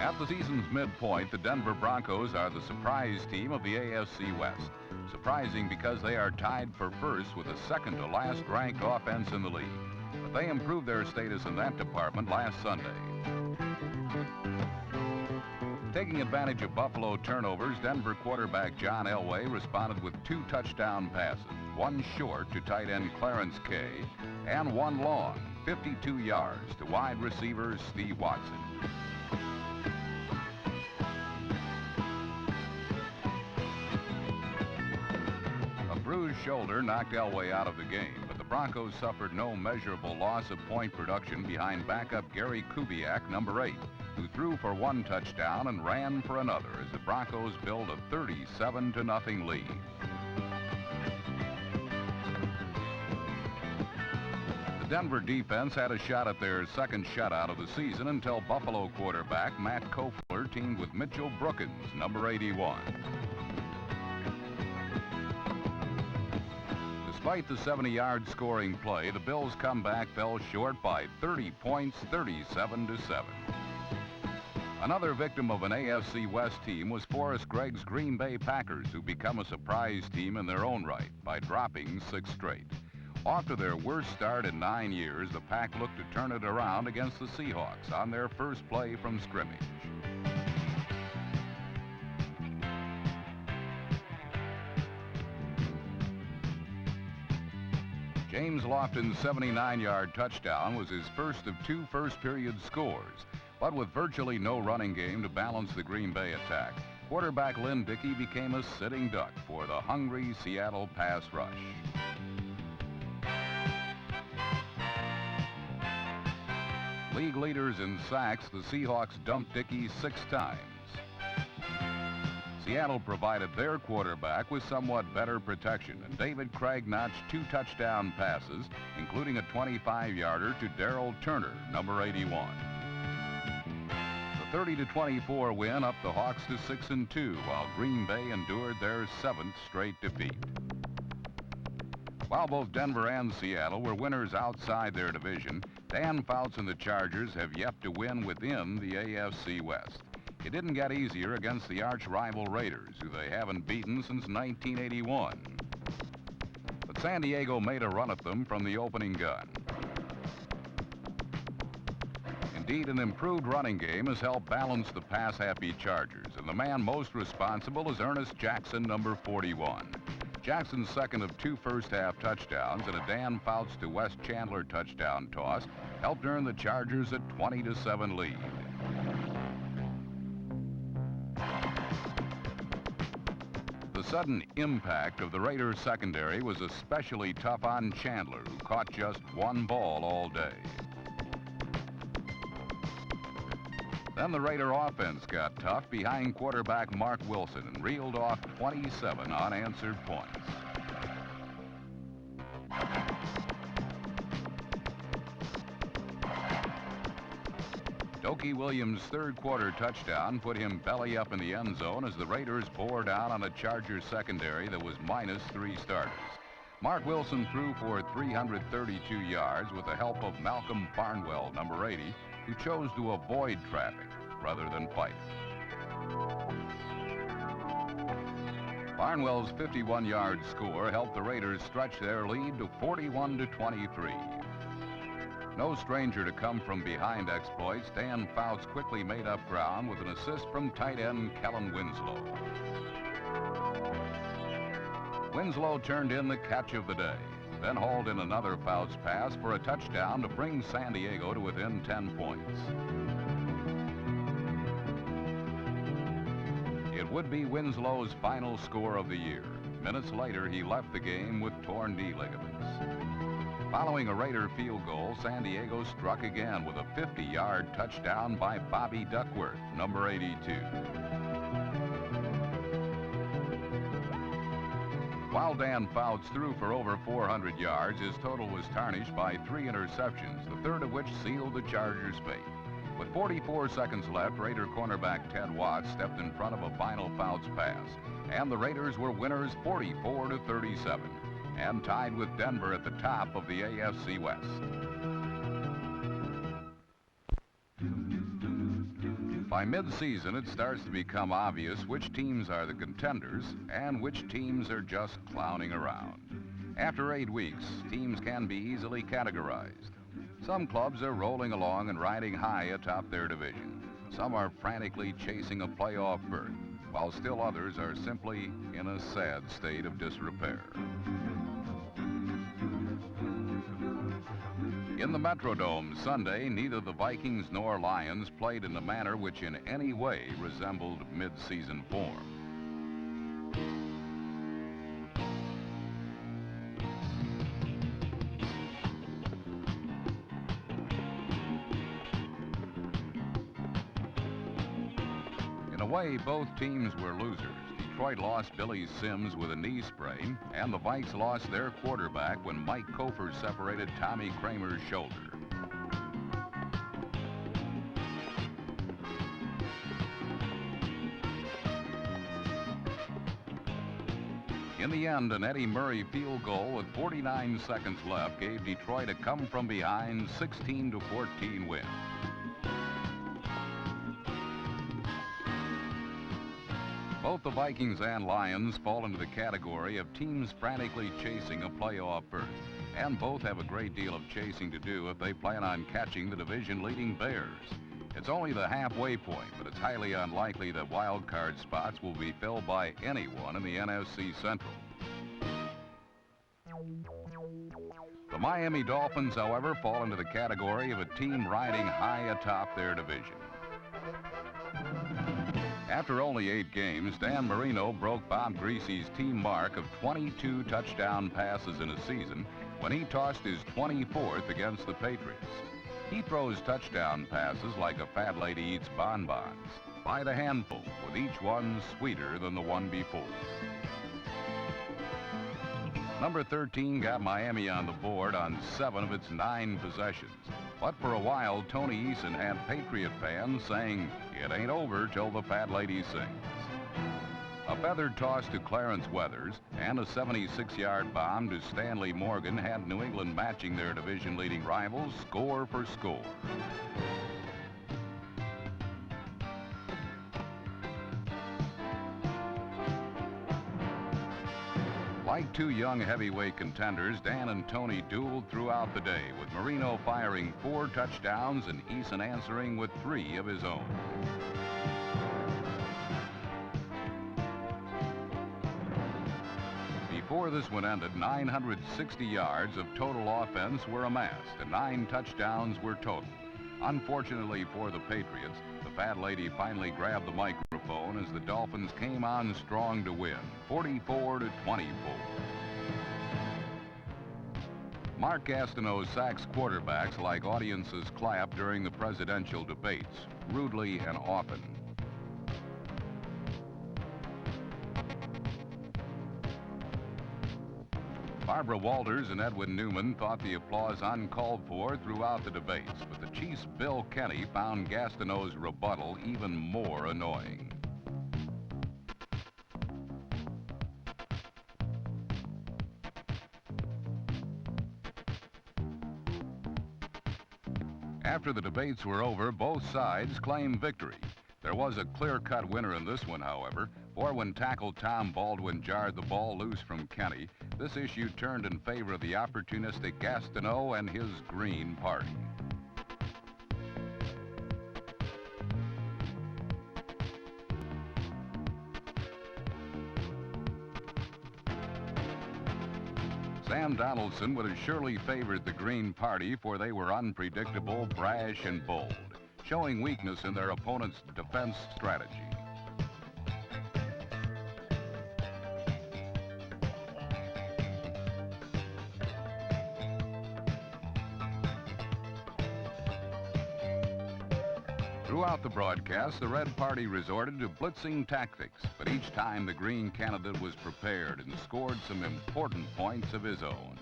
At the season's midpoint, the Denver Broncos are the surprise team of the AFC West. Surprising because they are tied for first with the second to last ranked offense in the league. But they improved their status in that department last Sunday. Taking advantage of Buffalo turnovers, Denver quarterback John Elway responded with 2 touchdown passes, one short to tight end Clarence Kay, and one long, 52 yards to wide receiver Steve Watson. A bruised shoulder knocked Elway out of the game, but the Broncos suffered no measurable loss of point production behind backup Gary Kubiak, number 8, who threw for 1 touchdown and ran for another as the Broncos build a 37-0 lead. The Denver defense had a shot at their second shutout of the season until Buffalo quarterback Matt Kofler teamed with Mitchell Brookins, number 81. Despite the 70-yard scoring play, the Bills' comeback fell short by 30 points, 37-7. Another victim of an AFC West team was Forrest Gregg's Green Bay Packers, who become a surprise team in their own right by dropping 6 straight. Off to their worst start in 9 years, the Pack looked to turn it around against the Seahawks on their first play from scrimmage. James Lofton's 79-yard touchdown was his first of 2 first-period scores. But with virtually no running game to balance the Green Bay attack, quarterback Lynn Dickey became a sitting duck for the hungry Seattle pass rush. League leaders in sacks, the Seahawks dumped Dickey 6 times. Seattle provided their quarterback with somewhat better protection, and David Craig notched 2 touchdown passes, including a 25-yarder to Darrell Turner, number 81. The 30-24 win upped the Hawks to 6-2, while Green Bay endured their 7th straight defeat. While both Denver and Seattle were winners outside their division, Dan Fouts and the Chargers have yet to win within the AFC West. It didn't get easier against the arch-rival Raiders, who they haven't beaten since 1981. But San Diego made a run at them from the opening gun. Indeed, an improved running game has helped balance the pass-happy Chargers, and the man most responsible is Ernest Jackson, number 41. Jackson's second of 2 first-half touchdowns and a Dan Fouts to Wes Chandler touchdown toss helped earn the Chargers a 20-7 lead. The sudden impact of the Raiders' secondary was especially tough on Chandler, who caught just 1 ball all day. Then the Raider offense got tough behind quarterback Mark Wilson and reeled off 27 unanswered points. Dokie Williams' third-quarter touchdown put him belly up in the end zone as the Raiders bore down on a Chargers secondary that was minus 3 starters. Mark Wilson threw for 332 yards with the help of Malcolm Barnwell, number 80, who chose to avoid traffic rather than fight. Barnwell's 51-yard score helped the Raiders stretch their lead to 41-23. No stranger to come from behind exploits, Dan Fouts quickly made up ground with an assist from tight end Kellen Winslow. Winslow turned in the catch of the day, then hauled in another Fouts pass for a touchdown to bring San Diego to within 10 points. It would be Winslow's final score of the year. Minutes later, he left the game with torn knee ligaments. Following a Raider field goal, San Diego struck again with a 50-yard touchdown by Bobby Duckworth, number 82. While Dan Fouts threw for over 400 yards, his total was tarnished by 3 interceptions, the third of which sealed the Chargers' fate. With 44 seconds left, Raider cornerback Ted Watts stepped in front of a final Fouts pass, and the Raiders were winners 44-37, and tied with Denver at the top of the AFC West. By mid-season, it starts to become obvious which teams are the contenders and which teams are just clowning around. After 8 weeks, teams can be easily categorized. Some clubs are rolling along and riding high atop their division. Some are frantically chasing a playoff berth, while still others are simply in a sad state of disrepair. In the Metrodome Sunday, neither the Vikings nor Lions played in a manner which in any way resembled mid-season form. In a way, both teams were losers. Detroit lost Billy Sims with a knee sprain, and the Vikes lost their quarterback when Mike Kofer separated Tommy Kramer's shoulder. In the end, an Eddie Murray field goal with 49 seconds left gave Detroit a come-from-behind 16-14 win. Both the Vikings and Lions fall into the category of teams frantically chasing a playoff berth, and both have a great deal of chasing to do if they plan on catching the division-leading Bears. It's only the halfway point, but it's highly unlikely that wild card spots will be filled by anyone in the NFC Central. The Miami Dolphins, however, fall into the category of a team riding high atop their division. After only 8 games, Dan Marino broke Bob Griese's team mark of 22 touchdown passes in a season when he tossed his 24th against the Patriots. He throws touchdown passes like a fat lady eats bonbons, by the handful, with each one sweeter than the one before. Number 13 got Miami on the board on 7 of its 9 possessions. But for a while, Tony Eason had Patriot fans saying, "It ain't over till the fat lady sings." A feathered toss to Clarence Weathers and a 76-yard bomb to Stanley Morgan had New England matching their division-leading rivals score for score. Like two young heavyweight contenders, Dan and Tony dueled throughout the day, with Marino firing 4 touchdowns and Eason answering with 3 of his own. Before this one ended, 960 yards of total offense were amassed and 9 touchdowns were total. Unfortunately for the Patriots, the fat lady finally grabbed the microphone as the Dolphins came on strong to win, 44-24. Mark Gastineau sacks quarterbacks like audiences clap during the presidential debates, rudely and often. Barbara Walters and Edwin Newman thought the applause uncalled for throughout the debates, but the Chiefs' Bill Kenny found Gastineau's rebuttal even more annoying. After the debates were over, both sides claimed victory. There was a clear-cut winner in this one, however, for when tackle Tom Baldwin jarred the ball loose from Kenny, this issue turned in favor of the opportunistic Gastineau and his Green Party. Sam Donaldson would have surely favored the Green Party, for they were unpredictable, brash, and bold, showing weakness in their opponent's defense strategy. Throughout the broadcast, the Red Party resorted to blitzing tactics, but each time the Green candidate was prepared and scored some important points of his own.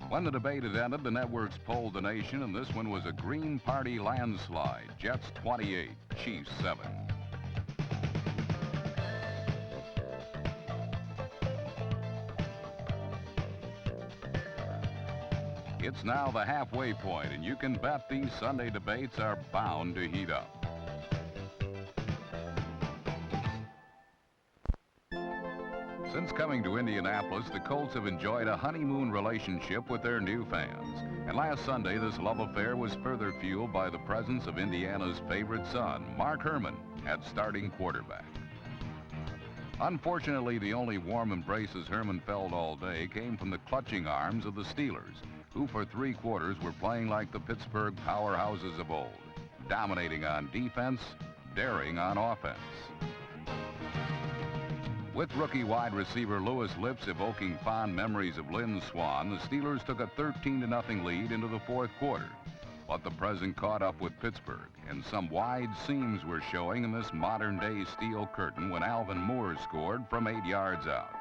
When the debate had ended, the networks polled the nation, and this one was a Green Party landslide. Jets 28, Chiefs 7. It's now the halfway point, and you can bet these Sunday debates are bound to heat up. Since coming to Indianapolis, the Colts have enjoyed a honeymoon relationship with their new fans. And last Sunday, this love affair was further fueled by the presence of Indiana's favorite son, Mark Herman, at starting quarterback. Unfortunately, the only warm embraces Herman felt all day came from the clutching arms of the Steelers, who for 3 quarters were playing like the Pittsburgh powerhouses of old, dominating on defense, daring on offense. With rookie wide receiver Louis Lips evoking fond memories of Lynn Swann, the Steelers took a 13-0 lead into the 4th quarter. But the present caught up with Pittsburgh, and some wide seams were showing in this modern-day steel curtain when Alvin Moore scored from 8 yards out.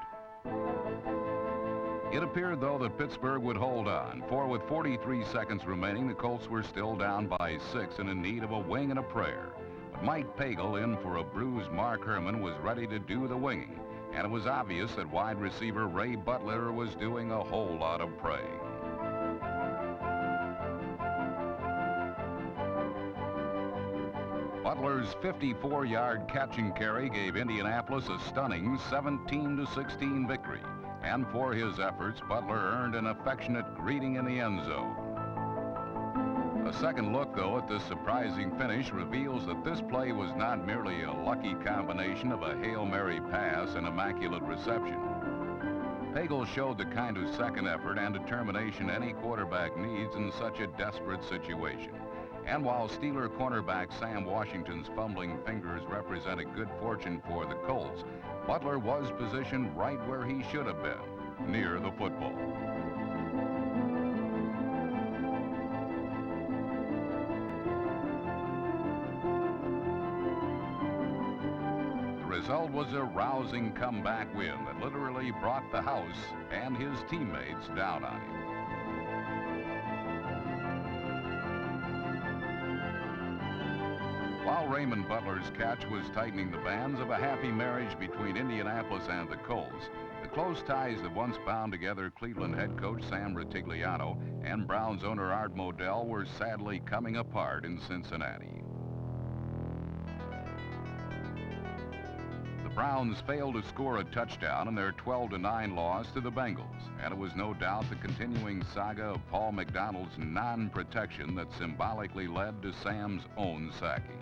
It appeared, though, that Pittsburgh would hold on, for with 43 seconds remaining, the Colts were still down by 6 and in need of a wing and a prayer. But Mike Pagel, in for a bruised Mark Herman, was ready to do the winging, and it was obvious that wide receiver Ray Butler was doing a whole lot of praying. Butler's 54-yard catch and carry gave Indianapolis a stunning 17-16 victory. And for his efforts, Butler earned an affectionate greeting in the end zone. A second look, though, at this surprising finish reveals that this play was not merely a lucky combination of a Hail Mary pass and immaculate reception. Pagel showed the kind of second effort and determination any quarterback needs in such a desperate situation. And while Steeler cornerback Sam Washington's fumbling fingers represented good fortune for the Colts, Butler was positioned right where he should have been, near the football. The result was a rousing comeback win that literally brought the house and his teammates down on him. While Raymond Butler's catch was tightening the bands of a happy marriage between Indianapolis and the Colts, the close ties that once bound together Cleveland head coach Sam Rutigliano and Browns owner Art Modell were sadly coming apart in Cincinnati. The Browns failed to score a touchdown in their 12-9 loss to the Bengals, and it was no doubt the continuing saga of Paul McDonald's non-protection that symbolically led to Sam's own sacking.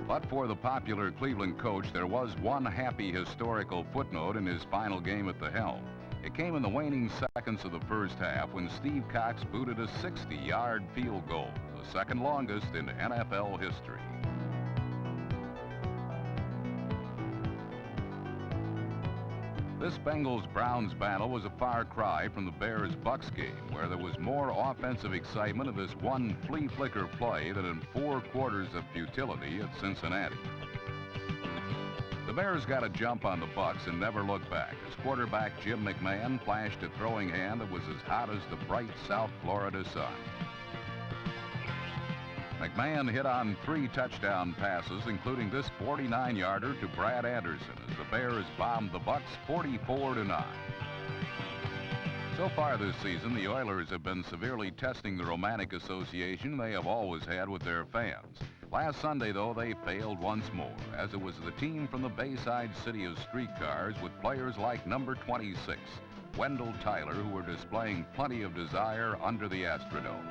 But for the popular Cleveland coach, there was one happy historical footnote in his final game at the helm. It came in the waning seconds of the first half when Steve Cox booted a 60-yard field goal, the second longest in NFL history. This Bengals-Browns battle was a far cry from the Bears-Bucks game, where there was more offensive excitement of this one flea-flicker play than in 4 quarters of futility at Cincinnati. The Bears got a jump on the Bucks and never looked back, as quarterback Jim McMahon flashed a throwing hand that was as hot as the bright South Florida sun. McMahon hit on 3 touchdown passes, including this 49-yarder to Brad Anderson, as the Bears bombed the Bucks 44-9. So far this season, the Oilers have been severely testing the romantic association they have always had with their fans. Last Sunday, though, they failed once more, as it was the team from the Bayside city of streetcars with players like number 26, Wendell Tyler, who were displaying plenty of desire under the Astrodome.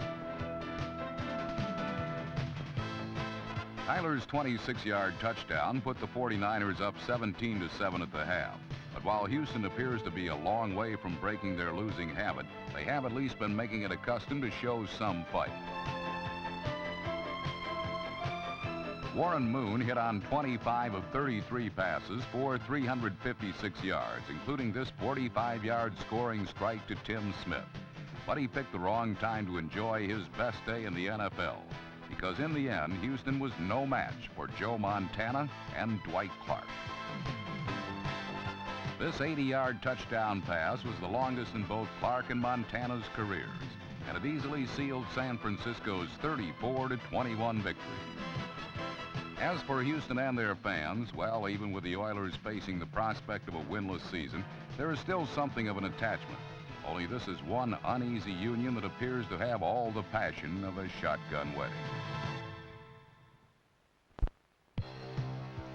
Tyler's 26-yard touchdown put the 49ers up 17-7 at the half. But while Houston appears to be a long way from breaking their losing habit, they have at least been making it a custom to show some fight. Warren Moon hit on 25 of 33 passes for 356 yards, including this 45-yard scoring strike to Tim Smith. But he picked the wrong time to enjoy his best day in the NFL, because in the end, Houston was no match for Joe Montana and Dwight Clark. This 80-yard touchdown pass was the longest in both Clark and Montana's careers, and it easily sealed San Francisco's 34-21 victory. As for Houston and their fans, well, even with the Oilers facing the prospect of a winless season, there is still something of an attachment. Only this is one uneasy union that appears to have all the passion of a shotgun wedding.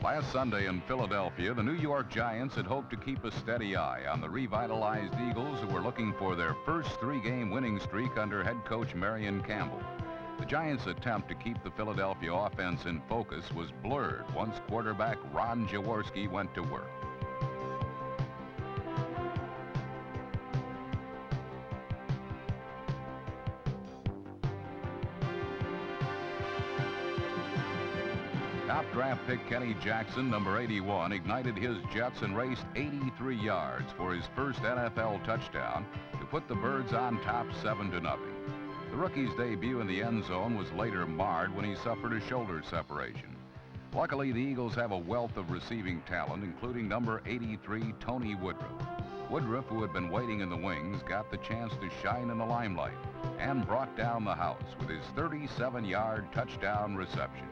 Last Sunday in Philadelphia, the New York Giants had hoped to keep a steady eye on the revitalized Eagles, who were looking for their first three-game winning streak under head coach Marion Campbell. The Giants' attempt to keep the Philadelphia offense in focus was blurred once quarterback Ron Jaworski went to work. Top draft pick Kenny Jackson, number 81, ignited his Jets and raced 83 yards for his first NFL touchdown to put the Birds on top 7-0. The rookie's debut in the end zone was later marred when he suffered a shoulder separation. Luckily, the Eagles have a wealth of receiving talent, including number 83, Tony Woodruff. Woodruff, who had been waiting in the wings, got the chance to shine in the limelight and brought down the house with his 37-yard touchdown reception.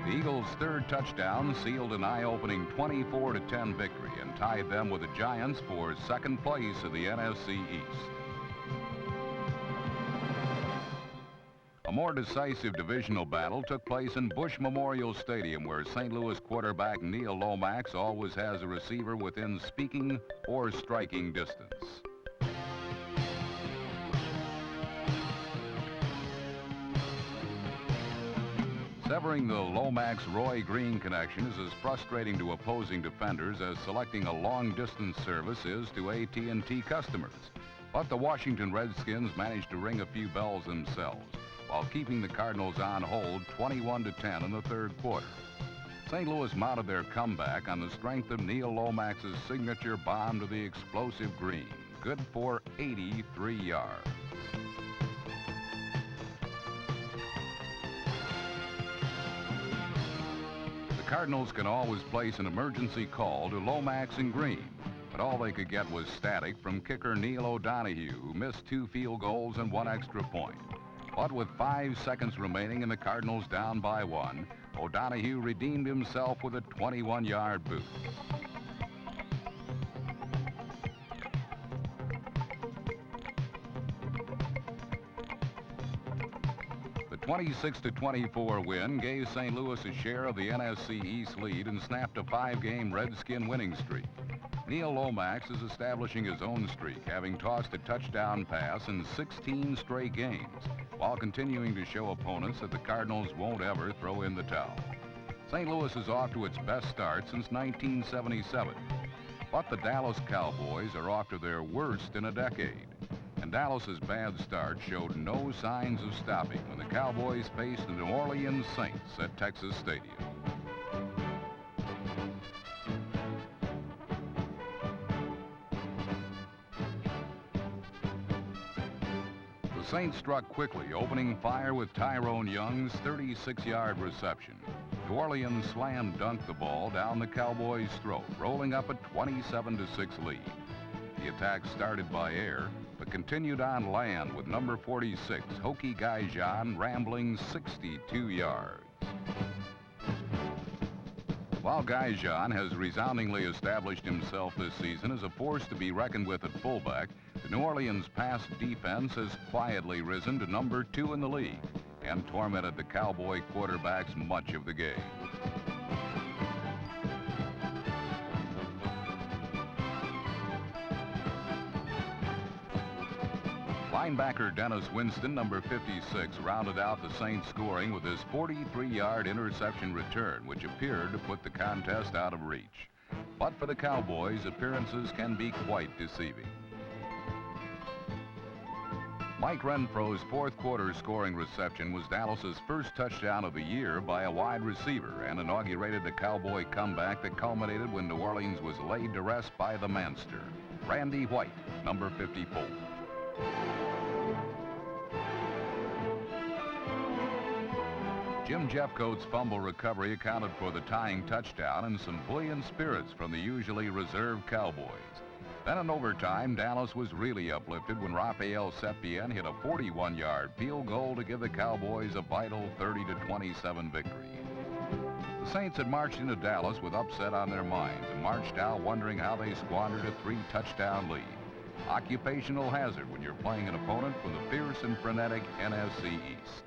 The Eagles' third touchdown sealed an eye-opening 24-10 victory and tied them with the Giants for second place in the NFC East. A more decisive divisional battle took place in Bush Memorial Stadium, where St. Louis quarterback Neil Lomax always has a receiver within speaking or striking distance. Severing the Lomax-Roy Green connection is as frustrating to opposing defenders as selecting a long-distance service is to AT&T customers. But the Washington Redskins managed to ring a few bells themselves while keeping the Cardinals on hold 21-10 in the third quarter. St. Louis mounted their comeback on the strength of Neil Lomax's signature bomb to the explosive Green, good for 83 yards. The Cardinals can always place an emergency call to Lomax and Green, but all they could get was static from kicker Neil O'Donohue, who missed 2 field goals and 1 extra point. But with 5 seconds remaining and the Cardinals down by 1, O'Donohue redeemed himself with a 21-yard boot. The 26-24 win gave St. Louis a share of the NFC East lead and snapped a 5-game Redskin winning streak. Neil Lomax is establishing his own streak, having tossed a touchdown pass in 16 straight games, while continuing to show opponents that the Cardinals won't ever throw in the towel. St. Louis is off to its best start since 1977, but the Dallas Cowboys are off to their worst in a decade. And Dallas's bad start showed no signs of stopping when the Cowboys faced the New Orleans Saints at Texas Stadium. The Saints struck quickly, opening fire with Tyrone Young's 36-yard reception. New Orleans slam dunked the ball down the Cowboys' throat, rolling up a 27-6 lead. The attack started by air, but continued on land with number 46, Hokie Gaijan, rambling 62 yards. While Gaijan has resoundingly established himself this season as a force to be reckoned with at fullback, the New Orleans pass defense has quietly risen to number 2 in the league and tormented the Cowboy quarterbacks much of the game. Linebacker Dennis Winston, number 56, rounded out the Saints' scoring with his 43-yard interception return, which appeared to put the contest out of reach. But for the Cowboys, appearances can be quite deceiving. Mike Renfro's fourth quarter scoring reception was Dallas's first touchdown of the year by a wide receiver and inaugurated the Cowboy comeback that culminated when New Orleans was laid to rest by the Manster, Randy White, number 54. Jim Jeffcoat's fumble recovery accounted for the tying touchdown and some buoyant spirits from the usually reserved Cowboys. Then in overtime, Dallas was really uplifted when Rafael Septien hit a 41-yard field goal to give the Cowboys a vital 30-27 victory. The Saints had marched into Dallas with upset on their minds and marched out wondering how they squandered a 3-touchdown lead. Occupational hazard when you're playing an opponent from the fierce and frenetic NFC East.